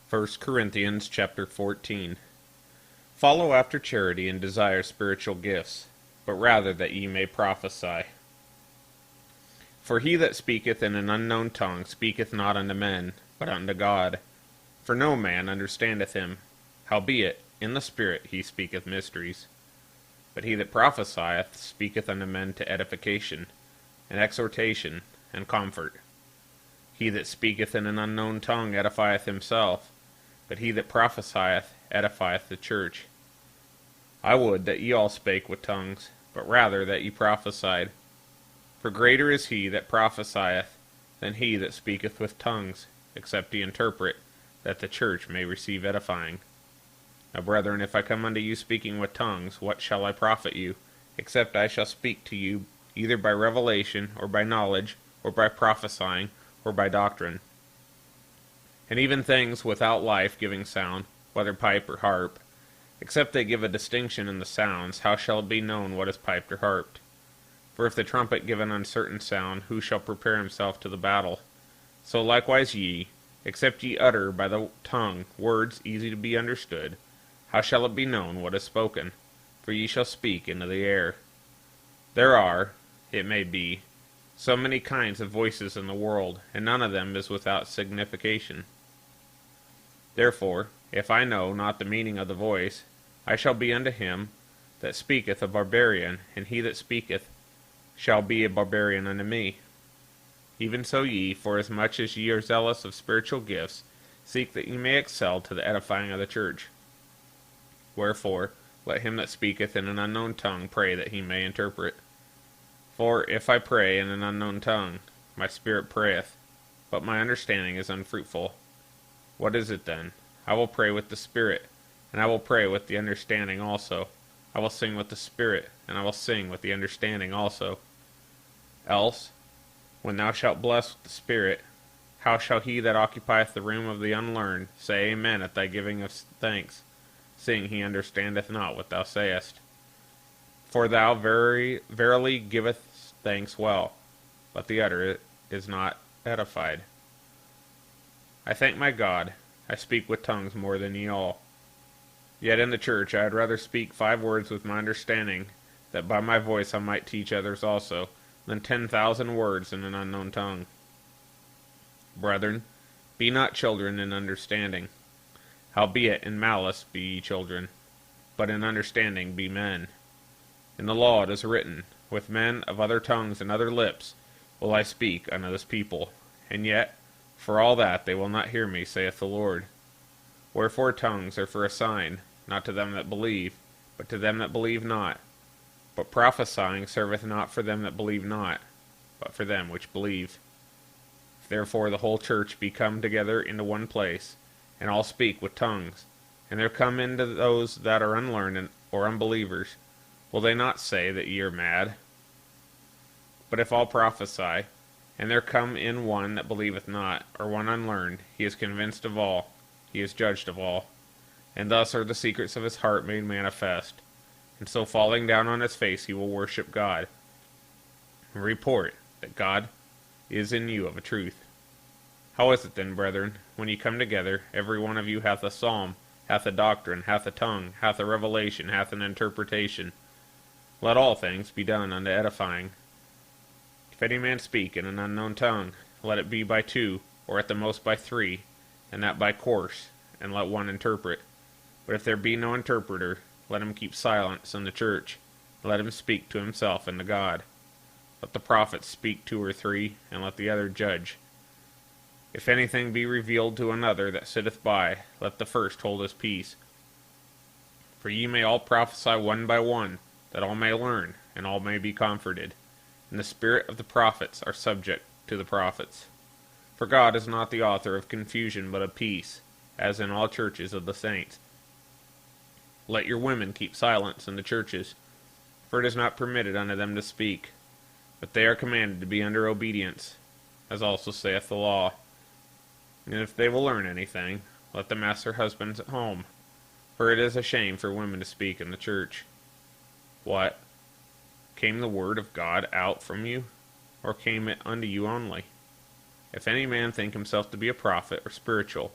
1 Corinthians chapter 14. Follow after charity and desire spiritual gifts, but rather that ye may prophesy. For he that speaketh in an unknown tongue speaketh not unto men, but unto God. For no man understandeth him. Howbeit, in the Spirit he speaketh mysteries. But he that prophesieth speaketh unto men to edification, and exhortation, and comfort. He that speaketh in an unknown tongue edifieth himself, but he that prophesieth edifieth the church. I would that ye all spake with tongues, but rather that ye prophesied. For greater is he that prophesieth than he that speaketh with tongues, except he interpret, that the church may receive edifying. Now, brethren, if I come unto you speaking with tongues, what shall I profit you, except I shall speak to you either by revelation, or by knowledge, or by prophesying, or by doctrine? And even things without life-giving sound, whether pipe or harp, except they give a distinction in the sounds, how shall it be known what is piped or harped? For if the trumpet give an uncertain sound, who shall prepare himself to the battle? So likewise ye, except ye utter by the tongue words easy to be understood, how shall it be known what is spoken? For ye shall speak into the air. There are, it may be, so many kinds of voices in the world, and none of them is without signification. Therefore, if I know not the meaning of the voice, I shall be unto him that speaketh a barbarian, and he that speaketh shall be a barbarian unto me. Even so ye, forasmuch as ye are zealous of spiritual gifts, seek that ye may excel to the edifying of the church. Wherefore, let him that speaketh in an unknown tongue pray that he may interpret. For if I pray in an unknown tongue, my spirit prayeth, but my understanding is unfruitful. What is it then? I will pray with the Spirit, and I will pray with the understanding also. I will sing with the Spirit, and I will sing with the understanding also. Else, when thou shalt bless with the Spirit, how shall he that occupieth the room of the unlearned say Amen at thy giving of thanks, seeing he understandeth not what thou sayest? For thou verily givest thanks well, but the utterer is not edified. I thank my God, I speak with tongues more than ye all. Yet in the church I had rather speak 5 words with my understanding, that by my voice I might teach others also, than 10,000 words in an unknown tongue. Brethren, be not children in understanding. Howbeit in malice be ye children, but in understanding be men. In the law it is written, With men of other tongues and other lips will I speak unto this people, and yet, for all that they will not hear me, saith the Lord. Wherefore tongues are for a sign, not to them that believe, but to them that believe not. But prophesying serveth not for them that believe not, but for them which believe. If therefore the whole church be come together into one place, and all speak with tongues, and there come into those that are unlearned or unbelievers, will they not say that ye are mad? But if all prophesy, and there come in one that believeth not, or one unlearned, he is convinced of all, he is judged of all. And thus are the secrets of his heart made manifest. And so falling down on his face he will worship God, and report that God is in you of a truth. How is it then, brethren, when ye come together, every one of you hath a psalm, hath a doctrine, hath a tongue, hath a revelation, hath an interpretation? Let all things be done unto edifying. If any man speak in an unknown tongue, let it be by 2, or at the most by 3, and that by course, and let one interpret. But if there be no interpreter, let him keep silence in the church, and let him speak to himself and to God. Let the prophets speak 2 or 3, and let the other judge. If anything be revealed to another that sitteth by, let the first hold his peace. For ye may all prophesy one by one, that all may learn, and all may be comforted. And the spirit of the prophets are subject to the prophets. For God is not the author of confusion, but of peace, as in all churches of the saints. Let your women keep silence in the churches, for it is not permitted unto them to speak, but they are commanded to be under obedience, as also saith the law. And if they will learn anything, let them ask their husbands at home, for it is a shame for women to speak in the church. What? Came the word of God out from you, or came it unto you only? If any man think himself to be a prophet or spiritual,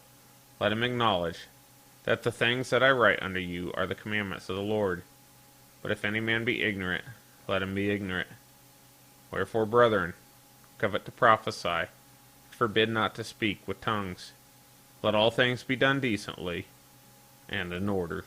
let him acknowledge that the things that I write unto you are the commandments of the Lord. But if any man be ignorant, let him be ignorant. Wherefore, brethren, covet to prophesy, forbid not to speak with tongues. Let all things be done decently and in order.